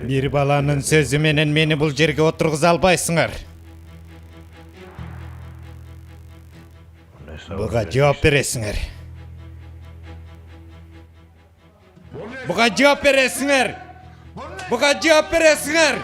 Bir balanın sözü menen meni bul жерге отургуза албайсыңар. Буга жооп бересиңер. Буга жооп бересиңер. Буга жооп бересиңер.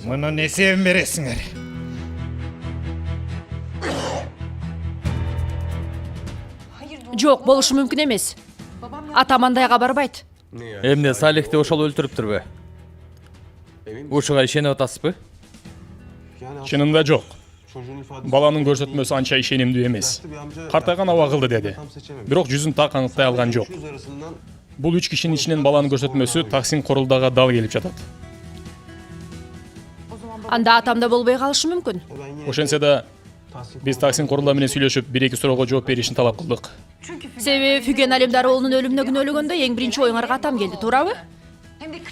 Мунун эсебин бересиңер. Жок, болушу мүмкүн эмес. Атам андайга барбайт. Эмне Салихти ошол өлтүрүптүрбү? Ушуга ишенип атасызбы? Чынында жок. Баланын көрсөтмөсү анча ишенимдүү эмес. Картайган аба кылды деди. Бирок жүзүн так аныктай алган жок. Бул 3 кишинин ичинен баланын көрсөтмөсү Таксин Корулдага дал келип жатат. Анда атамда болбой калышы мүмкүн. Ошентсе да биз Таксин Корулда менен сүйлөшүп, 1-2 суроого жооп беришин талап кылдык. Себеби Фүген Алемдар оолунун өлүмүнө күнөөлөгөндө эң биринчи оюңарга атам келди, туурабы?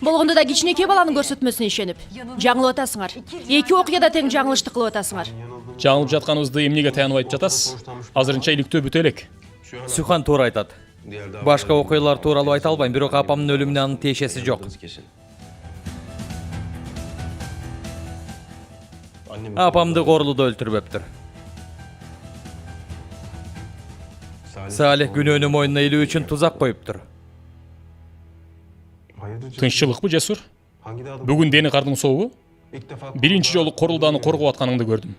Болгондо да кичинекей баланын көрсөтмөсүнө ишенип, жаңылып атасыңар. Эки окуяда тең жаңылыштык кылып атасыңар. Жаңылып жатканыбызды эмнеге таянып айтып жатасыз? Азырынча иликтөө бүтө элек. Сухан туура айтат. Башка окуялар тууралуу айта албайм, бирок апамдын өлүмүнө анын тиешеси жок. Апамды Корулуда өлтүрбөптүр. Салих күнөөнү мойнуна илүү үчүн тузак коюптур. Тынччылыкпы, Жесур? Бүгүн Дени кардын сообу? Биринчи жолу Корулданы коргоп атканыңды көрдүм.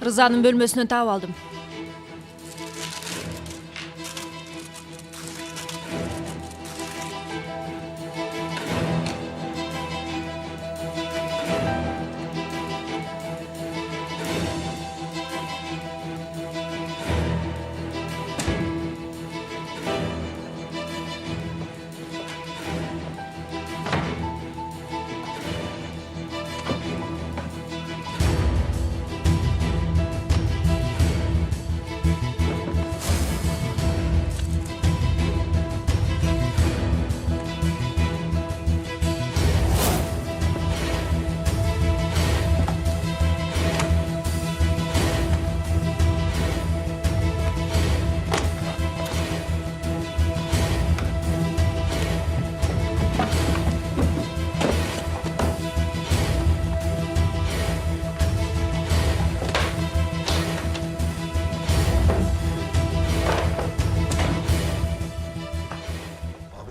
Рызанын бөлмөсүнөн таап алдым.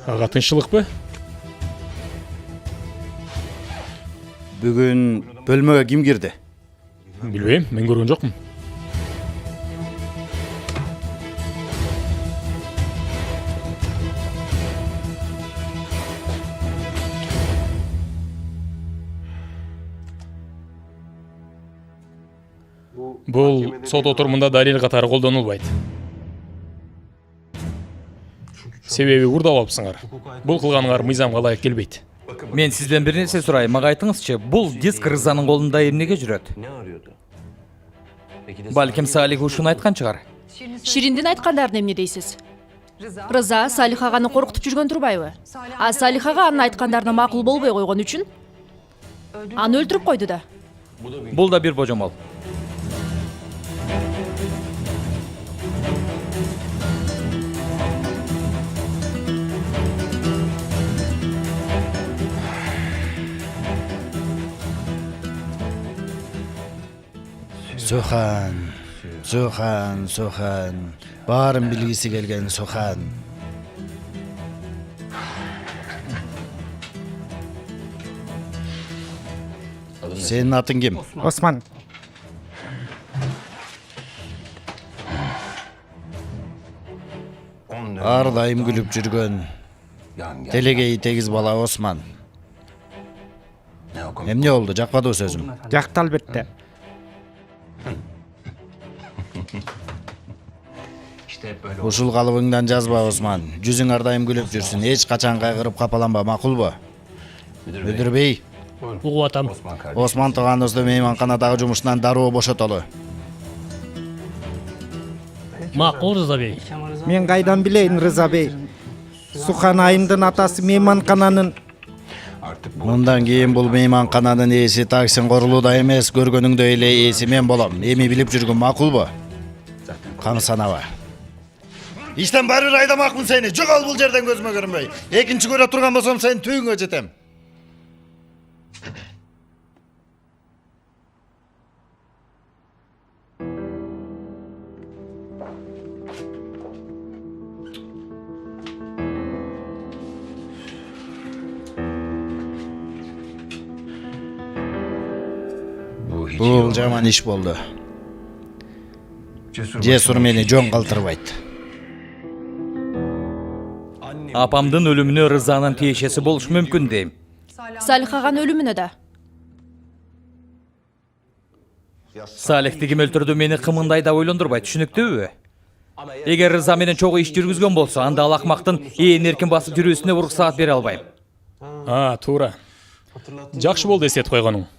Ага тынччылыкпы? Бүгүн бөлмөгө ким кирди? Билбейм, мен көргөн жокмун. Бул сот отурумунда далил катары колдонулбайт. Себеби урдап алыпсыңар. Бул кылганыңар мыйзамга ылайык келбейт. Мен сизден бир нерсе сурайм, мага айтыңызчы, бул диск Рызанын колунда эмнеге жүрөт? Балким Салих ушуну айткан чыгар. Шириндин айткандарын эмне дейсиз? Рыза Салих аганы коркутуп жүргөн турбайбы? А Салих ага анын айткандарына макул болбой койгон үчүн аны өлтүрүп койду да. Бул да бир божомол. Сухан. Баарын билгиси келген Сухан. Сенин атың ким? Осман. Ар дайым күлүп жүргөн делегей тегиз бала Осман. Эмне болду, жакпадыбы сөзүм? Жакты албетте. Ушул калыбыңдан жазба, Осман. Жүзүң ар дайым күлүп жүрсүн, эч качан кайгырып капаланба, макулбу? Мүдүр бей, угуп атам. Осман тууганыбызды мейманканадагы жумушунан дароо бошотолу. Макул Рыза бей. Мен кайдан билейин, Рыза бей? Сухан айымдын атасы мейманкананын. Мындан кийин бул мейманкананын ээси таксин корулууда эмес, көргөнүңдөй эле ээси мен болом. Эми билип жүргүн макулбу? Каң санаба. Иштен баары айдамакмын сени. Жогол бул жерден көзүмө көрүнбөй. Экинчи көрө турган болсом сени түйүңгө жетем. Бул жаман иш болду. Жесур мени жон калтырбайт. Апамдын өлүмүнө Рызанын тиешеси болуш мүмкүн дейм. Салихаган өлүмүнө да. Салихти ким өлтүрдү мени кымындай да ойлондурбайт, түшүнүктүүбү? Эгер Рыза менен чогуу иш жүргүзгөн болсо, анда ал акмактын ээн эркин басып жүрүүсүнө уруксаат бере албайм. Туура. Жакшы болду эсет койгонуң.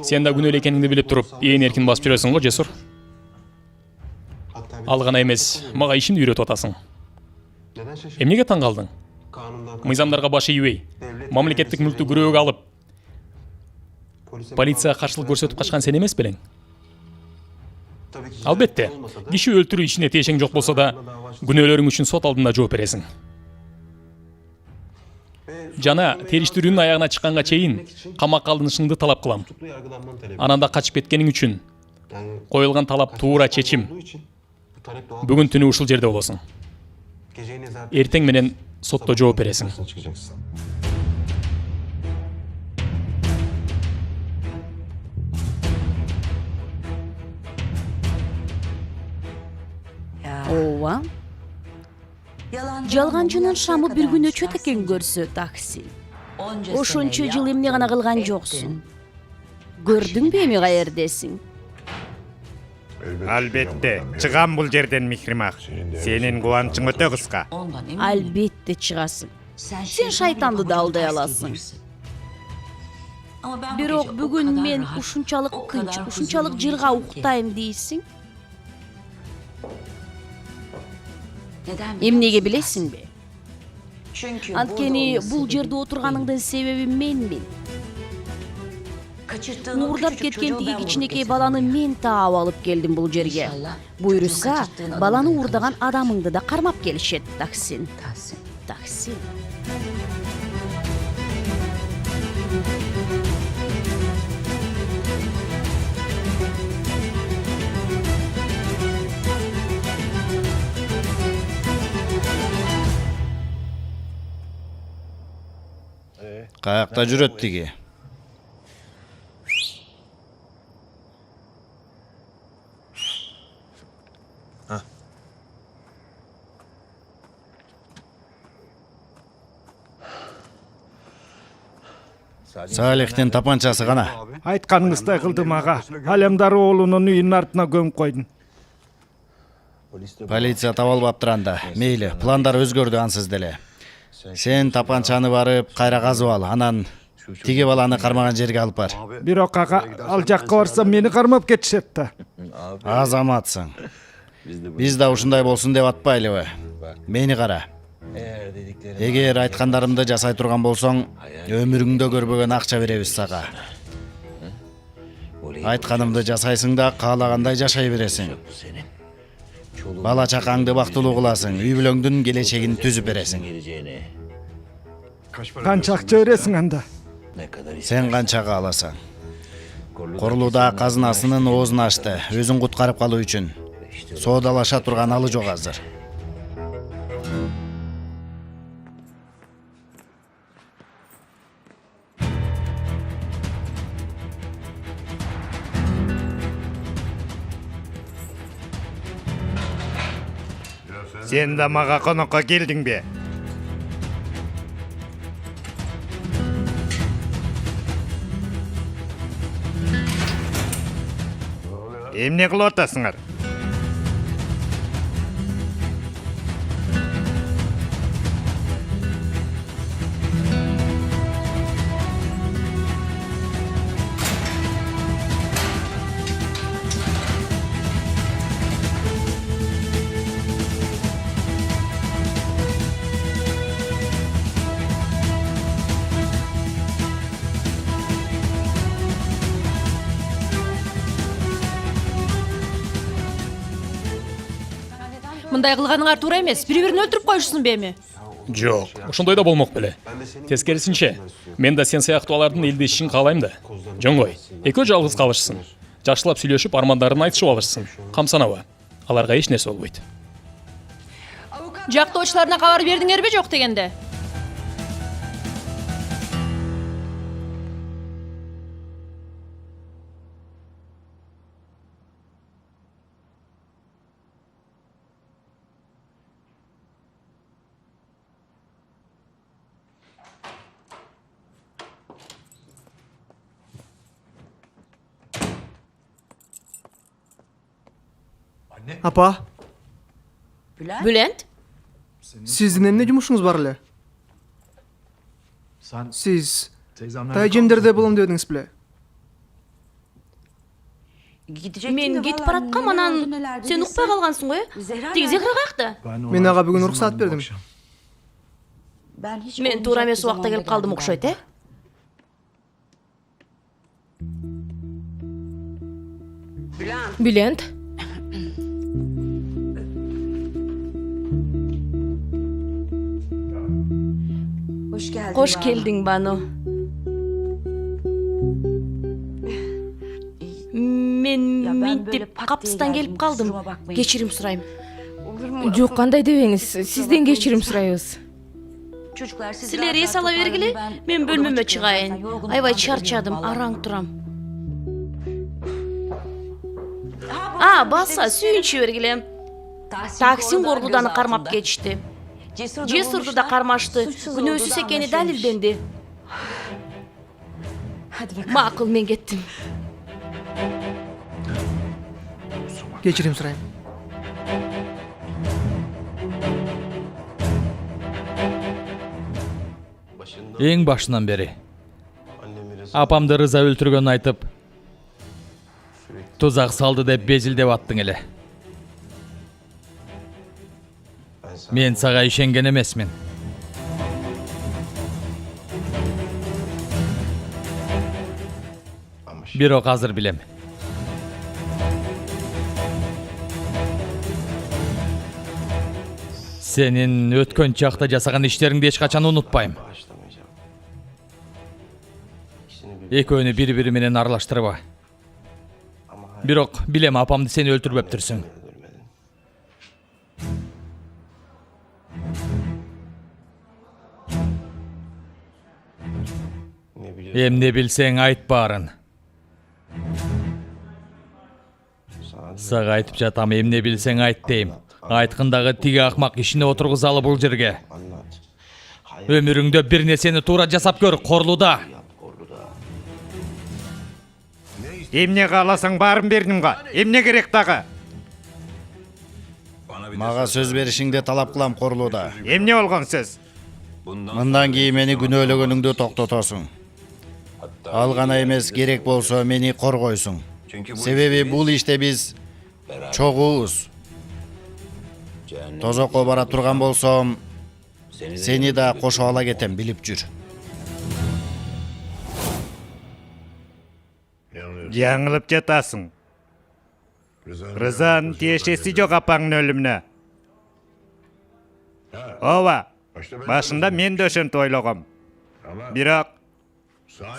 Сен да күнөөлүү экениңди билип туруп, ээн эркин басып жүрөсүң го, Жесур. Ал гана эмес, мага ишимди үйрөтүп атасың. Эмнеге таң калдың? Мыйзамдарга баш ийбей, мамлекеттик мүлктү күрөөгө алып, полицияга каршылык көрсөтүп качкан сен эмес белең? Албетте, киши өлтүрүү ишине тиешең жок болсо да, күнөөлөрүң үчүн сот алдында жооп бересиң. Жана териштирүүнүн аягына чыкканга чейин камакка алынышыңды талап кылам. Анан да качып кеткениң үчүн коюлган талап туура чечим. Бүгүн түнү ушул жерде болосуң. Эртең менен сотто жооп бересиң. Ооба. Жалганчынын шамы бир күн өчөт экен көрсө, Таксин. Ошончо жыл эмне гана кылган жоксуң? Көрдүңбү эми каердесиң? Албетте, чыгам бул жерден Михримах. Сенин кубанычың өтө кыска. Албетте чыгасың. Сен шайтанды да алдай аласың. Бирок бүгүн мен ушунчалык кынч, ушунчалык жырга уктайм дейсиң. Эмнеге билесиңби? Анткени бул жерде отурганыңдын себеби менмин. Уурдап кеткен тиги кичинекей баланы мен таап алып келдим бул жерге. Буйруса, баланы уурдаган адамыңды да кармап келишет, Таксин. Таксин. Каякта жүрөт тиги? Салихтин тапанчасы гана. Айтканыңыздай кылдым ага. Алемдар оолунун үйүнүн артына көмүп койдум. Полиция таап албаптыр анда. Мейли, пландар өзгөрдү ансыз деле. Сен тапанчаны барып кайра казып ал, анан тиги баланы кармаган жерге алып бар. Бирок ага, ал жакка барсам мени кармап кетишет да. Азаматсың. Биз да ушундай болсун деп атпайлыбы? Мени кара. Эгер айткандарымды жасай турган болсоң, өмүрүңдө көрбөгөн акча беребиз сага. Айтканымды жасайсың да каалагандай жашай бересиң. Бала чакаңды бактылуу кыласың, үй бүлөңдүн келечегин түзүп бересиң. Канча акча бересиң анда? Сен канчага аласың? Корулууда казынасынын оозун ачты, өзүн куткарып калуу үчүн. Соодалаша турган алы жок азыр. Сен да мага конокко келдиңби? Эмне кылып атасыңар? мындай кылганыңар туура эмес. Бири-бирин өлтүрүп коюшсун беми? Жок, ошондой да болмок беле. Тескерисинче, мен да сен сыяктуу алардын элдешишин каалайм да. Жоңгой, экөө жалгыз калышсын. Жакшылап сүйлөшүп, армандарын айтышып алышсын. Камсанабы. Аларга эч нерсе болбойт. Жактоочуларына кабар бердиңерби жок дегенде? Апа, Bülent, sizdin emne jumuşuňuz bar ele? Siz taýjemderde bolam dediniz bile. men gitip baratqam, anan sen ukpay kalgansın goy. Tigi Zehra kakda. Men aga bugün ruhsat berdim. Men tuura emes wagtda gelip kaldım okşoyt, he? Bülent. Hoş geldin Banu. Men mintip kapıstan gelip kaldım. Geçirim surayım. Жок, кандай дебеңиз, сизден кечирим сурайбыз. Sizler es ala vergili, men bölmeme çıgayın. Ayvay çarçadım, arang turam. Basa, suyunçu vergili. Taksim Gorlu'dan karmap geçti. Cesurdu da karmaştı. Günösüz ekeni dalildendi. Makul, men gettim. Geçirim surayım. Эң башынан бери апамды рыза өлтүргөнүн айтып, тузак салды деп безилдеп аттың эле. Мен сага ишенген эмесмин. Бирок азыр билем. Сенин өткөн чакта жасаган иштериңди эч качан унутпайм. Экөөнү бири-бири менен аралаштырба. Бирок билем, апамды сени өлтүрбөптүрсүң. Эмне билсең айт баарын. Сага айтып жатам, эмне билсең айт дейм. Айткындагы тиги акмак ишине отургузалы бул жерге. Өмүрүңдө бир нерсени туура жасап көр, Корлуда. Эмне кааласаң баарын бердим го. Эмне керек дагы? Мага сөз беришиңди талап кылам, Корлуда. Эмне болгон сөз? Мындан кийин мени күнөөлөгөнүңдү токтотосуң. Ал гана эмес, керек болсо мени коргойсуң. Себеби бул иште биз чогуубуз. Тозокко бара турган болсом, сени да кошо ала кетем, билип жүр. Жаңылып жатасың. Рызанын тиешеси жок апаңдын өлүмүнө. Ооба, башында мен да ошентип ойлогом. Бирок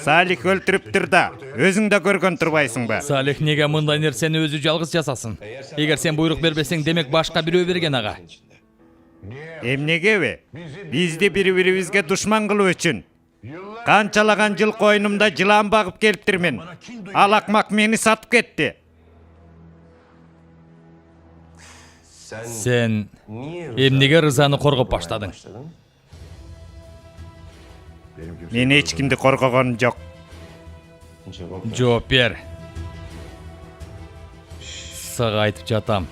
Салих өлтүрүптүр да, өзүң да көргөн турбайсыңбы? Салих неге мындай нерсени өзү жалгыз жасасын? Эгер сен буйрук бербесең, демек башка бирөө берген ага. Эмнегеби? Бизди бири-бирибизге душман кылуу үчүн канчалаган жыл койнумда жылан багып келиптирмин. Ал акмак мени сатып кетти. Сен эмнеге Рызаны коргоп баштадың? Мен эч кимди коргогонум жок. Жооп бер. Сага айтып жатам.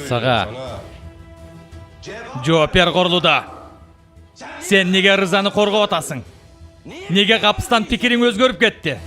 Сага. Жооп бер, Корлуда. Сен неге Рызаны коргоп атасың? Неге капыстан пикириң өзгөрүп кетти?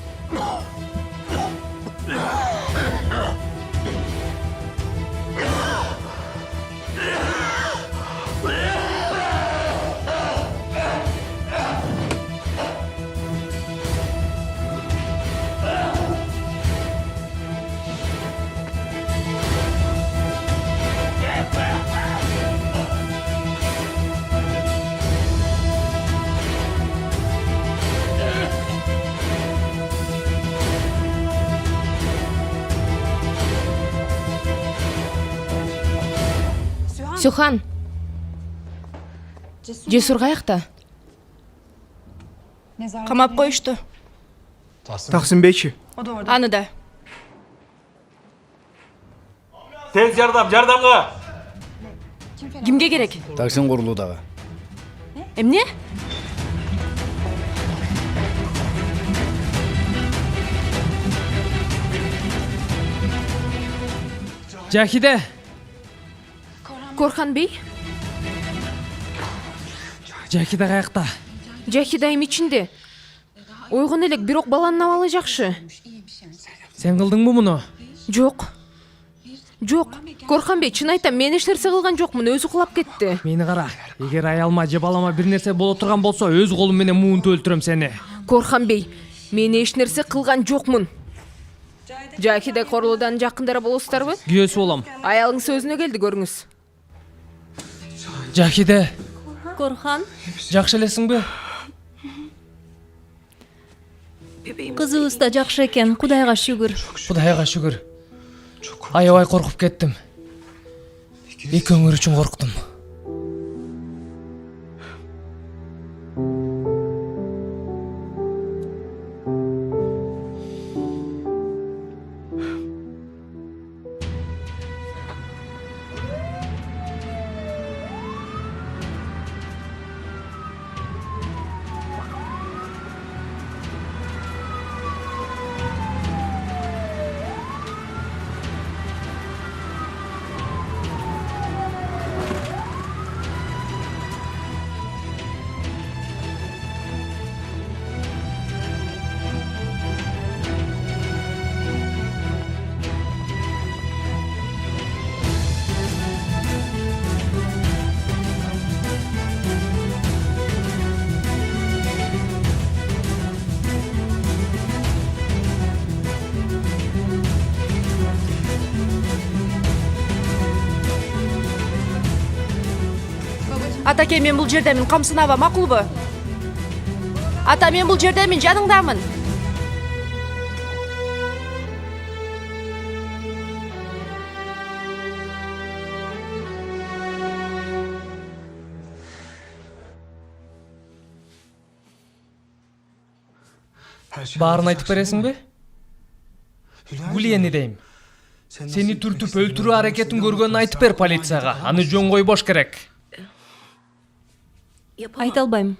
Сухан. Жесур каякта? Камап коюшту. Taksim Beyçi. Аны да. Tez jardamga. Кимге керек? Taksim Qorulu'dağı. Эмне? Жахиде. Корхан бей? Жахиде каякта? Жахидайым ичинде. Ойгон элек, бирок баланын абалы жакшы. Сен кылдыңбы муну? Жок. Жок. Корхан бей, чын айтам, мен эч нерсе кылган жокмун, өзү кулап кетти. Мени кара. Эгер аялыма же балама бир нерсе боло турган болсо, өз колум менен муунту өлтүрөм сени. Корхан бей, мен эч нерсе кылган жокмун. Жахиде Корулудан жакындары болосуздарбы? Күйөөсү болом. Аялың сөзүнө келди, көрүңүз. Жахиде, Корхан, жакшы элесиңби? кызыбыз да жакшы экен, Кудайга шүгүр. Кудайга шүгүр. Аябай коркуп кеттим. Экөөңөр үчүн корктум. Атаке, мен бул жердемин, камсынаба, макулбу? Ата, мен бул жердемин, жаныңдамын. Баарын айтып бересиңби? Гулиени дейм. Сени түртүп өлтүрүү аракетин көргөнүн айтып бер полицияга. Аны жөн койбош керек. Айта албайм.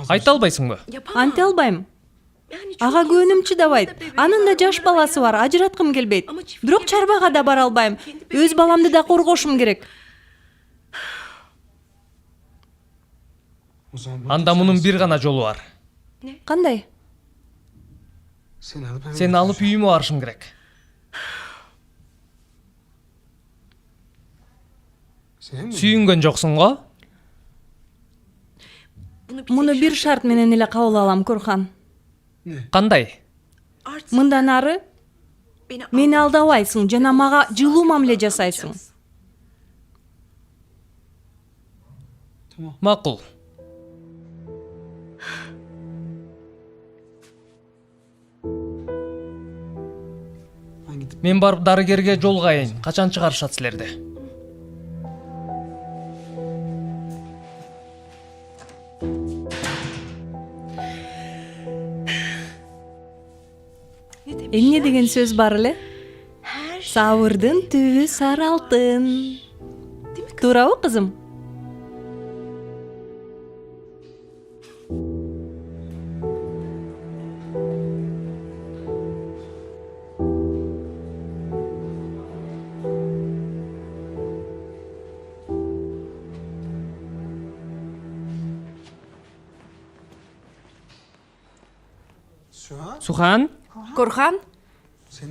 Айта албайсыңбы? Анте албайм. Ага көөнүм чыдабайт. Анын да жаш баласы бар, ажыраткым келбейт. Бирок чарбага да бара албайм. Өз баламды да коргошум керек. Анда мунун бир гана жолу бар. Кандай? Сени алып үйүмө барышым керек. Сүйүнгөн жоксуң го? Муну бир шарт менен эле кабыл алам, Корхан. Кандай? Мындан ары мени алдабайсың жана мага жылуу мамиле жасайсың. Макул. Мен барып дарыгерге жолугайын. Качан чыгарышат силерди? Эмне деген сөз бар эле? Сабырдын түбү сары алтын. Туурабы, кызым? Сухан, Корхан,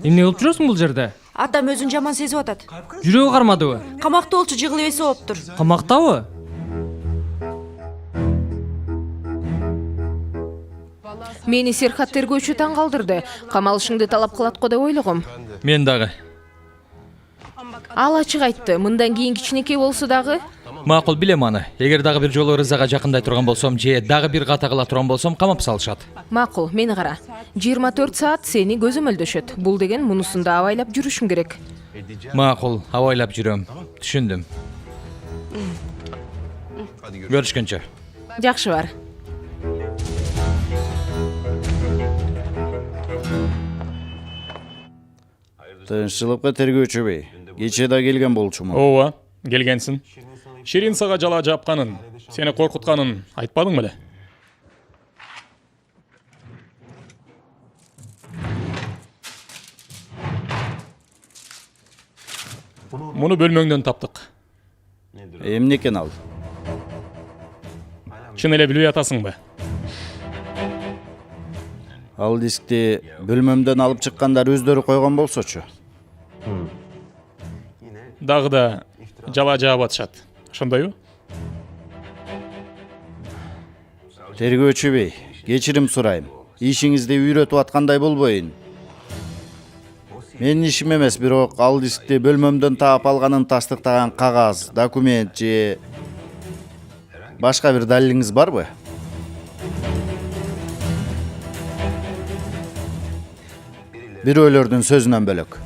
эмне кылып жүрөсүң бул жерде? атам өзүн жаман сезип атат. Жүрөгү кармадыбы? Камакта болчу, жыгылып эси болуптур. Камактабы? Мени Серхат тергөөчү таң калтырды. Камалышыңды талап кылат го деп ойлогом. Мен дагы. Ал ачык айтты. Мындан кийин кичинекей болсо дагы Макул, билем аны. Эгер дагы бир жолу Рызага жакындай турган болсом, же дагы бир ката кыла турган болсом, камап салышат. макул, мени кара. 24 саат сени көзөмөлдөшөт. Бул деген мунусун да абайлап жүрүшүң керек. Макул, абайлап жүрөм. Түшүндүм. Görüşкенче. Жакшы бар. Тынччылыкка тергөөчү бей. Кече да келген болчумун. ооба келгенсин. Ширин сага жала жапканын, сени коркутканын айтпадың беле? Муну бөлмөңдөн таптык. Эмне экен ал? Чын эле билбей атасыңбы? Ал дискти бөлмөмдөн алып чыккандар өздөрү койгон болсочу. Дагы да жала жаап атышат. Ошондойбу? Тергөөчү бей, кечирим сурайм. Ишиңизди үйрөтүп аткандай болбойын. Менин ишим эмес, бирок ал дискти бөлмөмдөн таап алганын тастыктаган кагаз, документ же башка бир далилиңиз барбы? Бирөөлөрдүн сөзүнөн бөлөк.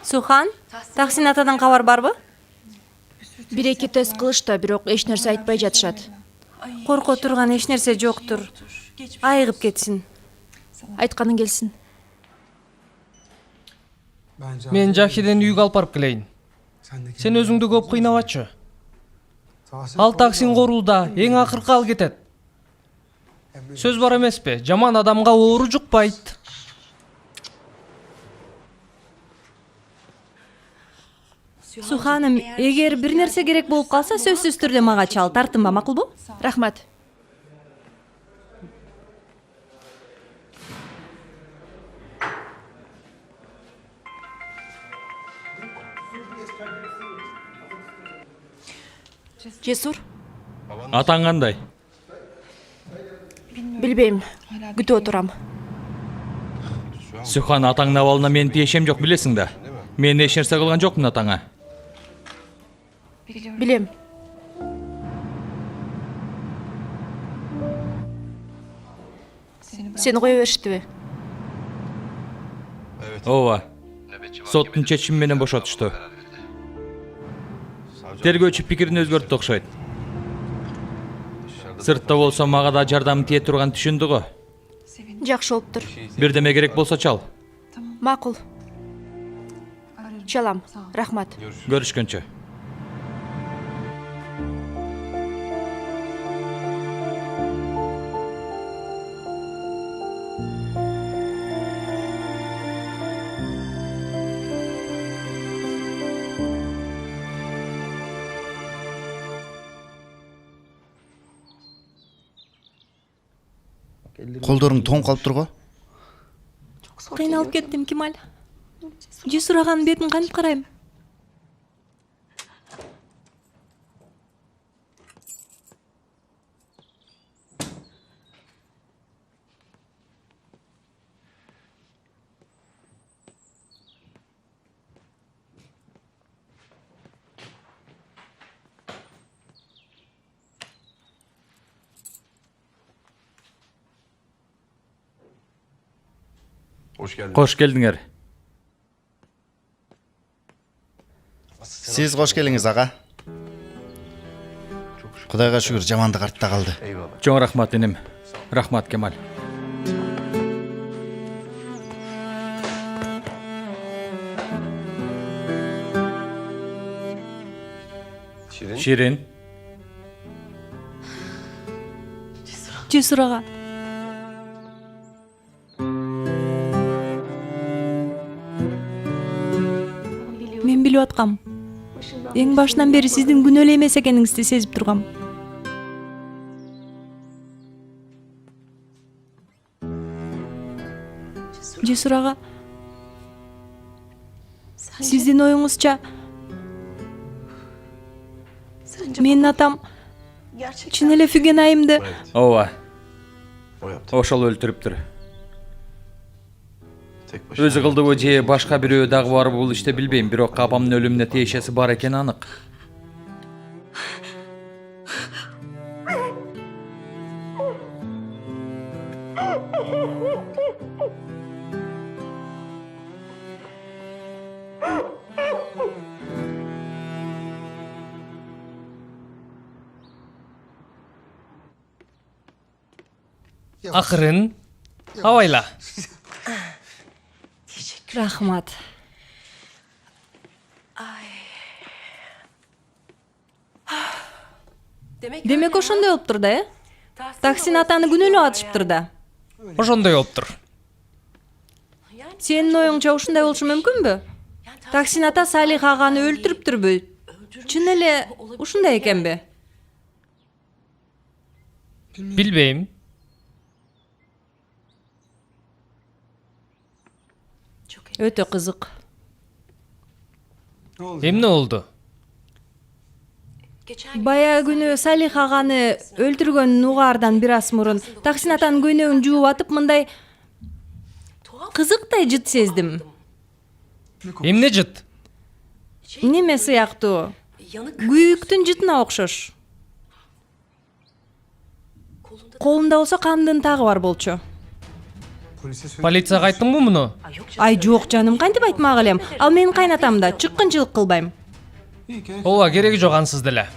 Сухан, Таксин атадан кабар барбы? Бир эки тест кылышты, бирок эч нерсе айтпай жатышат. Корко турган эч нерсе жоктур. Айыгып кетсин. Айтканың келсин. Мен Жахиден үйгө алып барып келейин. Сен өзүңдү көп кыйнабачы. Ал Таксин корулда эң акыркы ал кетет. Сөз бар эмеспи? Жаман адамга оору жукпайт. Суханым, эгер бир нерсе керек болуп калса, сөзсүз түрдө мага чал, тартынба, макулбу? Рахмат. Жесур, Атаң кандай? билбейм. Күтүп отурам. Сухан, атаңдын абалына менин тиешем жок, билесиң да. Мен эч нерсе кылган жокмун атаңа. Билем. Сени кое бериштиби? Ооба. Соттун чечими менен бошотушту. Тергөөчү пикирин өзгөрттү окшойт. Сыртта болсо мага да жардам тие турган түшүндү го. Жакшы болуптур. Бирдеме керек болсо чал. Макул. Чалам. Рахмат. Görüşkенче. Колдоруң тоң калып турго? Кыйналып кеттим, Кемал. Жесур аганын бетин кантип карайм? Кош келдиңер. Сиз кош келиңиз, ага. Кудайга шүгүр, жамандык артта калды. Чоң рахмат иним. Рахмат, Кемал. Ширин. Жесур ага. Мен билип аткам. Эң башынан бери сиздин күнөөлүү эмес экениңизди сезип тургам. Жесур ага, сиздин оюңузча менин атам чын эле Фүген айымды Ооба. Ошол өлтүрүптүр. Өзү кылдыбы же башка бирөө дагы бар бул иште билбейм, бирок апамдын өлүмүнө тиешеси бар экени анык. Акырын абайла. Рахмат. Демек ошондой болуптур да, Таксин атаны күнөөлөп атышыптыр да. Ошондой болуптур. Сенин оюңча ушундай болушу мүмкүнбү? Таксин ата Салих аганы өлтүрүптүрбү? Чын эле ушундай экенби? Билбейм. Өтө кызык. Эмне болду? Баягы күнү Салих аганы өлтүргөнүн угаардан бир аз мурун Таксин атанын көйнөгүн жууп атып мындай кызыктай жыт сездим. Эмне жыт? Неме сыяктуу? Күйүктүн жытына окшош. Колунда болсо кандын тагы бар болчу. Полицияга айттыңбы муну? Ай жок жаным, кантип айтмак элем. Ал менин кайнатам да, чыккынчылык кылбайм. Ооба, кереги жок ансыз деле.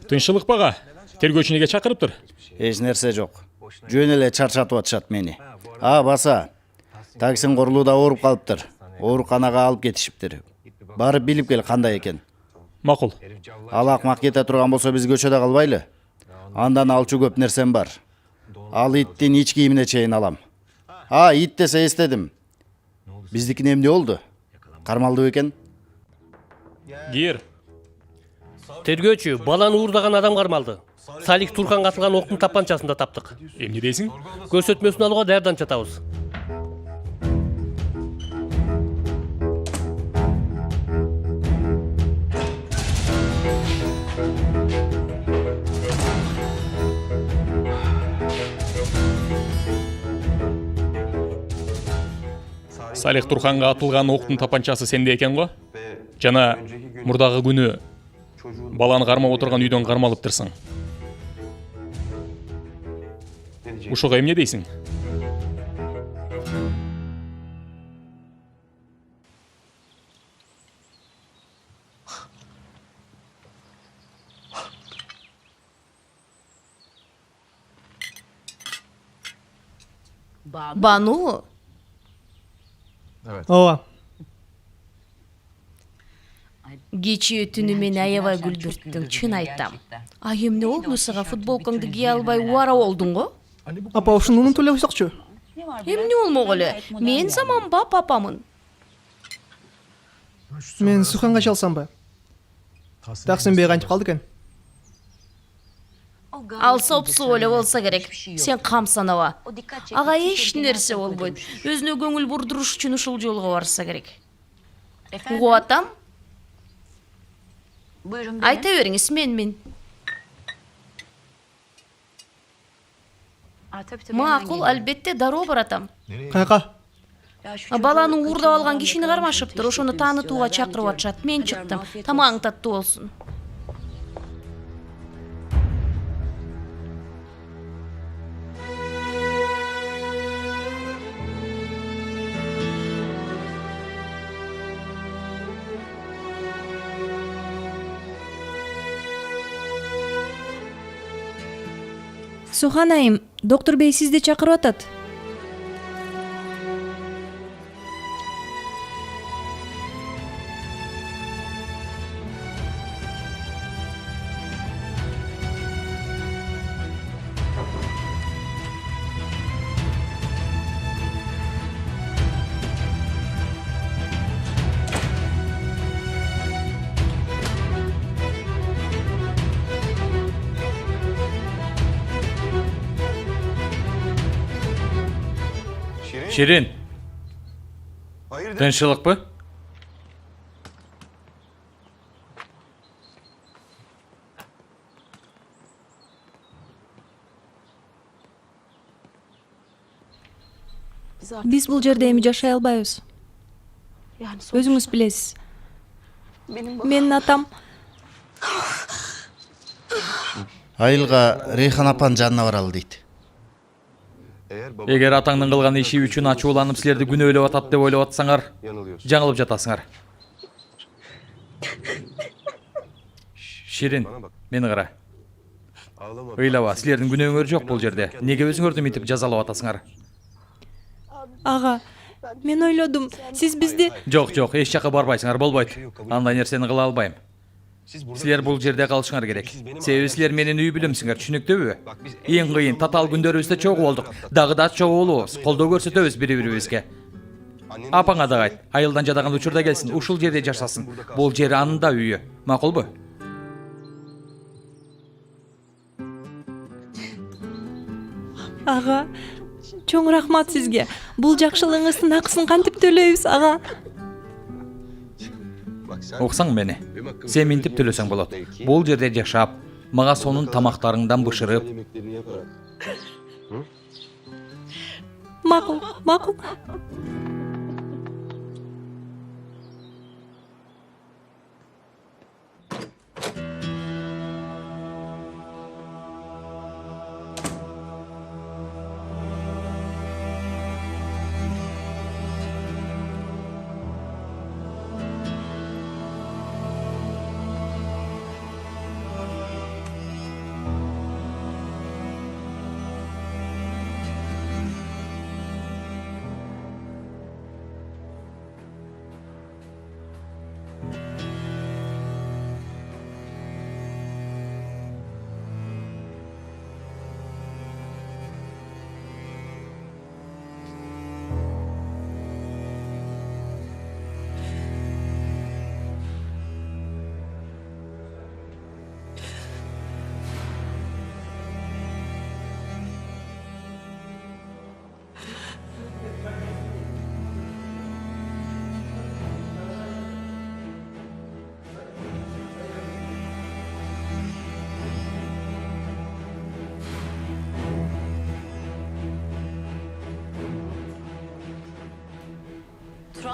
Тынччылык бага. Тергөөчү неге чакырыптыр? Эч нерсе жок. Жөн эле чарчатып атышат мени. Баса. Таксин корулууда ооруп калыптыр. Ооруканага алып кетишиптир. Барып билип кел кандай экен. Макул. Ал акмак кете турган болсо биз көчөдө калбайлы. Андан алчу көп нерсем бар. Ал иттин ич кийимине чейин алам. Ит десе эстедим. Биздикине эмне болду? Кармалды экен? Кир. Тергөөчү, баланы уурдаган адам кармалды. Салих Турканга атылган октун тапанчасын да таптык. Эмне дейсиң? Көрсөтмөсүн алууга даярдан жатабыз. Салих Турканга атылган октун тапанчасы сенде экен го? Жана мурдагы күнү баланы кармап отурган үйдөн кармалыптырсың. Ушуга эмне дейсиң? Бану, ооба. кечээ түнү мени аябай күлдүрттүң, чын айтам. Эмне болду сага, футболкаңды кие албай убара болдуң го? Апа ушуну унутуп эле койсокчу. Эмне болмок эле? Мен заманба папамын. Мен Суханга чалсамбы? Таксин бей кантип калды экен? Ал сопсу эле болсо керек. Сен камсанаба. Ага эч нерсе болбойт. Өзүнө көңүл бурдуруш үчүн ушул жолго барса керек. Угуп атам? Айта бериңиз, мен. Макул, албетте дароо баратам. Каяка? Баланы уурдап алган кишини кармашыптыр, ошону таанытууга чакырып атышат. Мен чыктым. Тамагың таттуу болсун. Сухан айым, доктор бей сизди чакырып атат. Şirin, тынчылык бы? Биз бул жерде эми жашай албайбыз. Өзүңүз билесиз. Менин атам Айылга Рейхан апанын жанына баралы дейт. Эгер атаңдын кылган иши үчүн ачууланып силерди күнөөлөп атат деп ойлоп атсаңар, жаңылып жатасыңар. Ширин, мени кара. Ыйлаба, силердин күнөөңөр жок бул жерде. Неге өзүңөрдү мынтип жазалап атасыңар? ага, мен ойлодум, сиз бизди Жок, эч жака барбайсыңар, болбойт. Андай нерсени кыла албайм. Силер бул жерде калышыңар керек. Себеби силер менин үй бүлөмсүңөр, түшүнүктүүбү? Эң кыйын татаал күндөрүбүздө чогуу болдук. Дагы да чогуу болобуз. Колдоо көрсөтөбүз бири-бирибизге. Апаңа да айт, айылдан жадаган учурда келсин, ушул жерде жашасын. Бул жер анын да үйү. Макулбу? ага, чоң рахмат сизге. Бул жакшылыгыңыздын акысын кантип төлөйбүз, ага? Уксаң мени. Сен минтип төлөсөң болот. Бул жерде жашап, мага сонун тамактарыңдан бышырып. Макул, макул.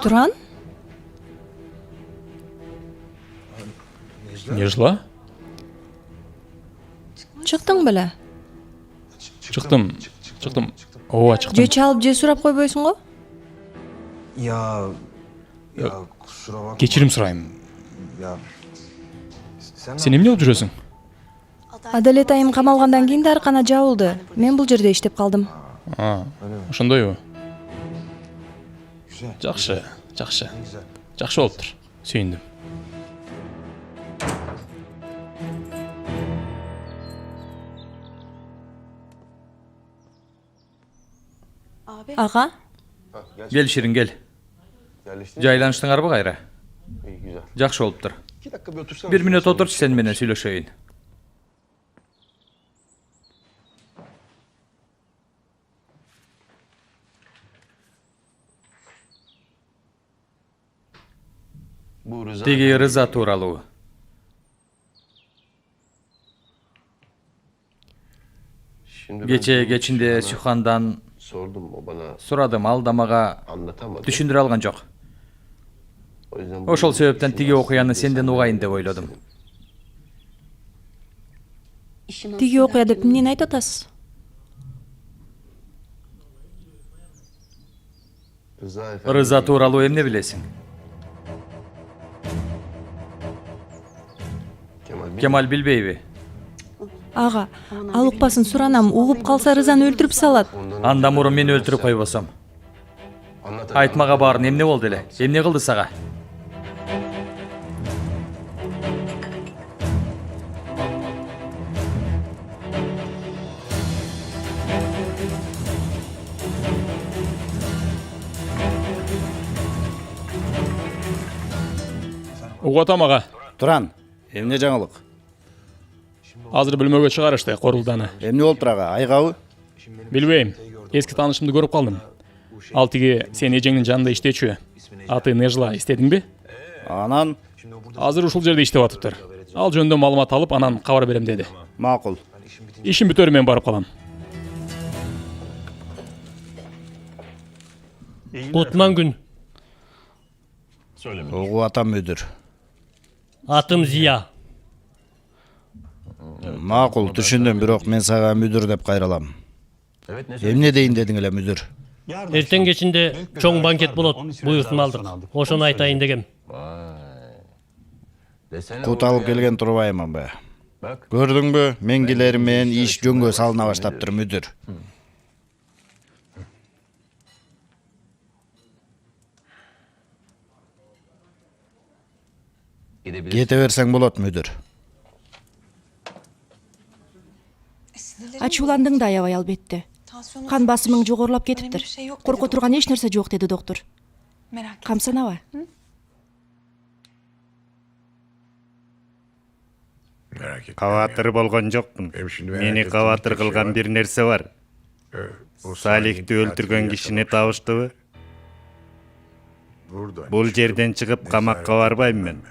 Туран? Нежла? Чыктың беле? Чыктым. Ооба, чыктым. Же чалып же сурап койбойсуң го? Кечирим сурайм. Сен эмне кылып жүрөсүң? Адалет айым камалгандан кийин дарыкана жабылды. Мен бул жерде иштеп калдым. Ошондойбу? Жакшы болуптур. Сүйүндүм. Ага, Кел Ширин, кел. Жайланыштыңарбы кайра? Жакшы болуптур. Бир мүнөт отурчу, сен менен сүйлөшөйүн. Теги Рыза тууралуу. Кечинде Сюхандан сурадым, ал да мага түшүндүрө алган жок. Ошол себептен тиги окуяны сенден угайын деп ойлодум. тиги окуя деп эмнени айтып атасыз? Рыза тууралуу эмне билесиң? Кемаль билбейби? Ага, ал укпасын, суранам, угуп калса Рызаны өлтүрүп салат. Андан мурун мени өлтүрүп койбосом. Айтмага баарын, эмне болду эле? Эмне кылды сага? Угуп атам ага. Туран, эмне жаңылык? Азыр бөлмөгө чыгарышты корулданы. Эмне болуптур ага? Айгабы? Билбейм. Эски таанышымды көрүп калдым. Ал тиги сен эжеңдин жанында иштечү. Аты Нежла, эстедиңби? Анан Азыр ушул жерде иштеп атыптыр. Ал жөнүндө маалымат алып, анан кабар берем деди. макул. Ишим бүтөрү мен барып калам. Кутман күн. Угу атам мүдүр. Атым Зия. Макул, түшүндүм, бирок мен сага мүдүр деп кайралам. Эмне дейин дедиң эле мүдүр? Эртең кечинде чоң банкет болот. Буйртма алдык. Ошону айтайын дегем. Кут алып келген турбаймынбы? Көрдүңбү, меңгилерим менен иш жөнгө салына баштаптыр мүдүр. Кете берсең болот мүдүр. Ачууландың да аябай албетте. Кан басымың жогорулап кетиптир. Корко турган эч нерсе жок деди доктур. Камсанаба. Кабатыр болгон жокмун. Мени кабатыр кылган бир нерсе бар. Салихти өлтүргөн кишини табыштыбы? Бул жерден чыгып камакка барбайм мен.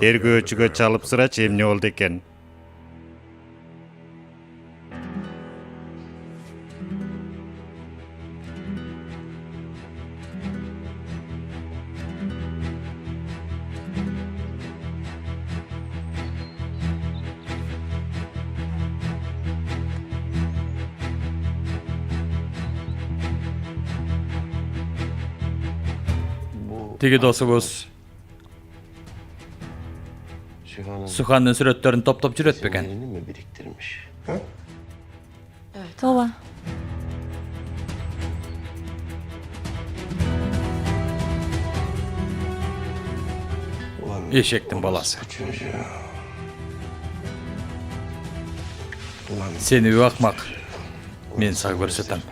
Тергөөчүгө чалып сурачы эмне болду экен. Тиги досубуз Сухандын сүрөттөрүн топтоп жүрөт бекен. ооба. Эшектин баласы. Сени акмак. Мен сага көрсөтөм.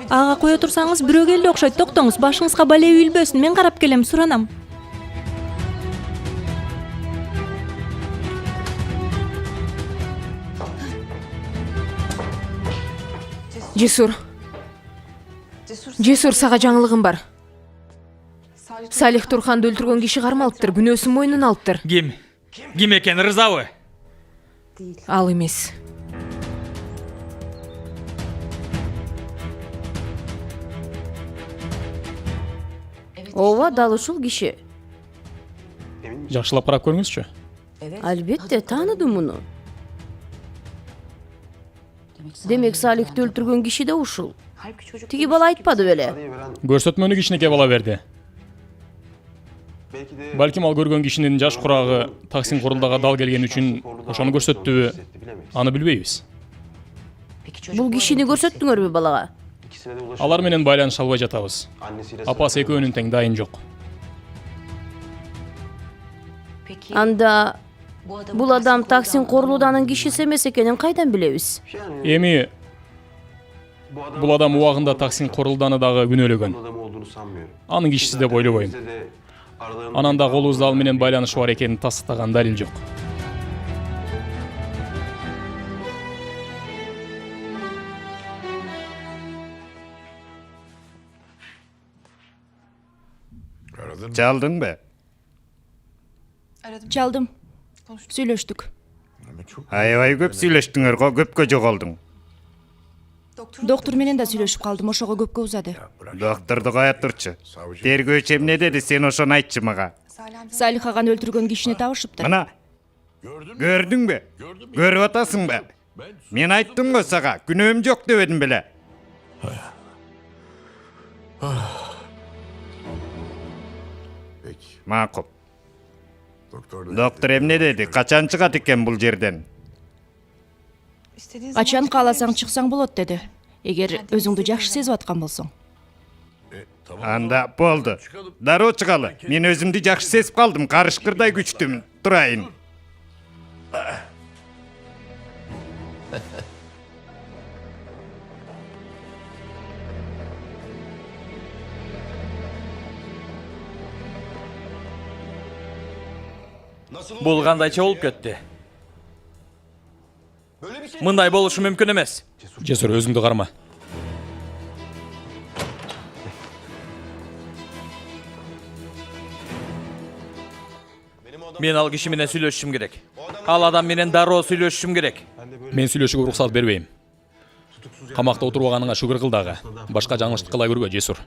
Ага кое турсаңыз бирөө келди окшойт. Токтоңуз, башыңызга бале үйүлбөсүн. Мен карап келем, суранам. Жесур. Жесур, сага жаңылыгым бар. Салих Турханды өлтүргөн киши кармалыптыр, күнөөсүн мойнуна алыптыр. Ким? Ким экен, рызабы? Ал эмес. Ооба, дал ушул киши. Жакшылап карап көрүңүзчү. Албетте, тааныдым муну. Демек Салихти өлтүргөн киши да ушул. Тиги бала айтпады беле? Көрсөтмөнү кичинекей бала берди. Балким ал көргөн кишинин жаш курагы Таксин Корулдага дал келген үчүн ошону көрсөттүбү? Аны билбейбиз. Бул кишини көрсөттүңөрбү балага? Алар менен байланыша албай жатабыз. Апасы экөөнүн тең дайын жок. Анда бул адам Таксин Корулуданын кишиси эмес экенин кайдан билебиз? Эми бул адам убагында Таксин Корулданы дагы күнөөлөгөн. Анын кишиси деп ойлобойм. Анан да колубузда ал менен байланышы бар экенин тастыктаган далил жок. Çaldın be. Чалдым. Сүйлөштүк. Аябай көп сүйлөштүңөр го, көпкө жоголдуң. Доктур менен да сүйлөшүп калдым, ошого көпкө узады. Докторду кое турчу. Тергөөчү эмне деди, сен ошону айтчы мага. Салих аганы өлтүргөн кишини табышыптыр. Мына. Көрдүңбү? Көрүп атасыңбы? Мен айттым го сага, күнөөм жок дебедим беле. Макул. Доктор эмне деди? Качан чыгат экен бул жерден? Качан кааласаң чыксаң болот деди. Эгер өзүңдү жакшы сезип аткан болсоң. Анда болду. Дароо чыгалы. Мен өзүмдү жакшы сезип калдым, карышкырдай күчтүмүн. Турайын. Бул кандайча болуп кетти? Мындай болушу мүмкүн эмес. Жесур, өзүңдү карма. Мен ал киши менен сүйлөшүшүм керек. Ал адам менен дароо сүйлөшүшүм керек. Мен сүйлөшүүгө уруксат бербейм. Камакта отурбаганыңа шүгүр кыл дагы. Башка жаңылыштык кыла көрбө, Жесур.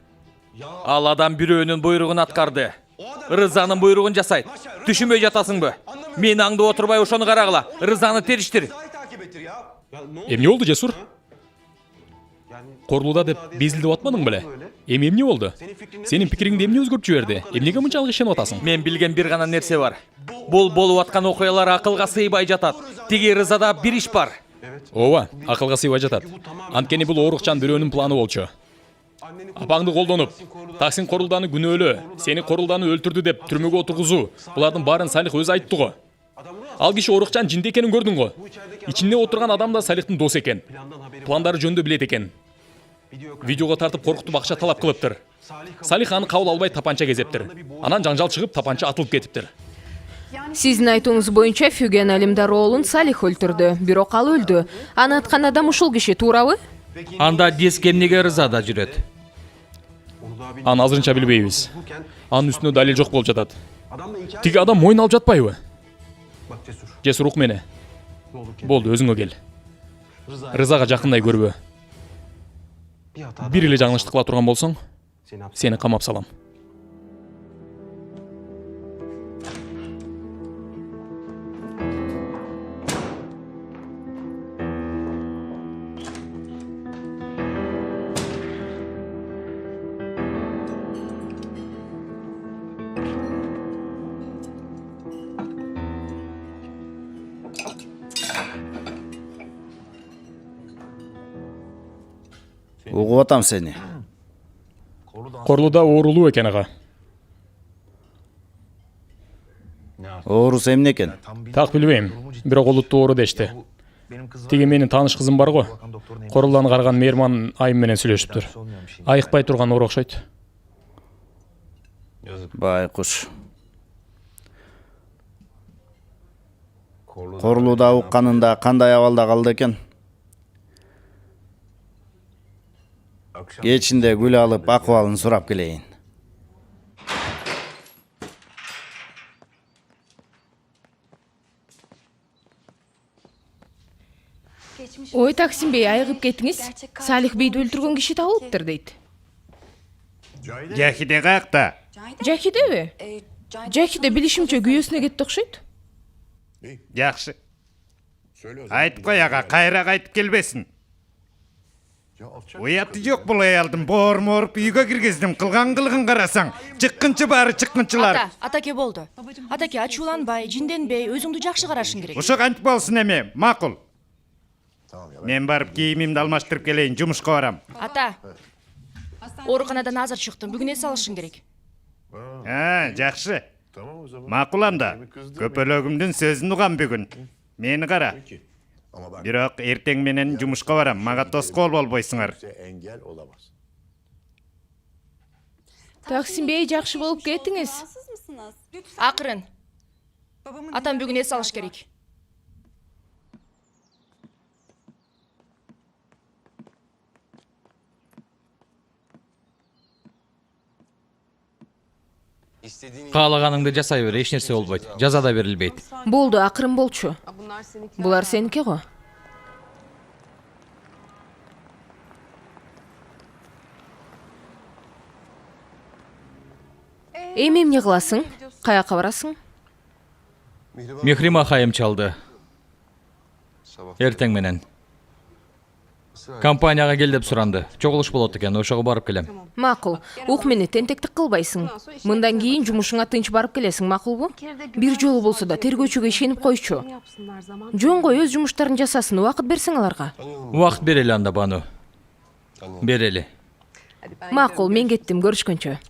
Ал адам бирөөнүн буйругун аткарды. Рызанын буйругун жасайт. Түшүнбөй жатасыңбы? Мен аңды отурбай ошону карагыла. Рызаны териштир. Эмне болду, Жесур? Корулуда деп безилдеп атмадың беле? Эмне болду? Сенин пикириңди эмне өзгөртүп жиберди? Эмнеге мынчалык ишенип атасың? Мен билген бир гана нерсе бар. Бул болуп аткан окуялар акылга сыйбай жатат. Тиги Рызада бир иш бар. Ооба, акылга сыйбай жатат. Анткени бул оорукчан бирөөнүн планы болчу. Апаңды колдонуп, Таксин Корулданы күнөөлөө, сени Корулданы өлтүрдү деп түрмөгө отургузуу. Булардын баарын Салих өзү айтты го. Ал киши оорукчан жинди экенин көрдүң го. Ичинде отурган адам да Салихтин досу экен. Пландары жөнүндө билет экен. Видеого тартып коркутуп акча талап кылыптыр. Салих аны кабыл албай тапанча кезептир. Анан жаңжал чыгып тапанча атылып кетиптир. Сиздин айтууңуз боюнча Фюген Алимдар оолун Салих өлтүрдү, бирок ал өлдү. Аны аткан адам ушул киши, туурабы? Анда диск эмнеге Рызада жүрөт? Аны азырынча билбейбиз. Анын үстүнө далил жок болуп жатат. Тиги адам мойын алып жатпайбы? Жесур, ук мени. Болду, өзүңө кел. Рызага жакындай көрбө. Бир эле жаңылыштык кыла турган болсоң, сени камап салам. Угуп атам сени. Корулуда оорулуу экен ага. Оорусу эмне экен? Так билбейм, бирок олуттуу оору дешти. Тиги менин тааныш кызым бар го. Корулданы караган Мейрман айым менен сүйлөшүптүр. Айыкпай турган оору окшойт. Байкуш. Корулуда укканында кандай абалда калды экен? Кечинде гүл алып акыбалын сурап келейин. Ой, Таксин бей, айыгып кетиңиз. Салих бейди өлтүргөн киши табылыптыр дейт. Жахиде каякта? Жахидеби? Жахиде билишимче күйөөсүнө кетти окшойт. Жакшы. Айтып кой ага, кайра кайтып келбесин. Уяты жок бул аялдын боорморуп үйгө киргиздим, кылган кылыгын карасаң, чыккынчы баары чыккынчылар. Атаке болду. Атаке ачууланбай, жинденбей, өзүңдү жакшы карашың керек. Ошо кантип болсун эми, макул. Мен барып кийимимди алмаштырып келейин, жумушка барам. Ата. Ооруканадан азыр чыктым, бүгүн эс алышың керек. Жакшы. Макул анда. Көпөлөгүмдүн сөзүн угам бүгүн. Мени кара. Бирок эртең менен жумушка барам, мага тоскоол болбойсуңар. Таксин бей, жакшы болуп кетиңиз. Акырын. Атам бүгүн эс алыш керек. Каалаганыңды жасай бер, эч нерсе болбойт. Жаза да берилбейт. Болду, акырын болчу. Булар сеники го. Эми эмне кыласың? Каяка барасың? Мехрима хайым чалды. Эртең менен. Компанияга кел деп суранды. Чогулуш болот экен, ошого барып келем. Макул. Ук мени, тентектик кылбайсың. Мындан кийин жумушуңа тынч барып келесиң, макулбу? Бир жолу болсо да тергөөчүгө ишенип койчу. Жөн кой, өз жумуштарын жасасын, убакыт берсең аларга. Убакыт берели анда, Бану. Берели. Макул, мен кеттим, көрүшкөнчө.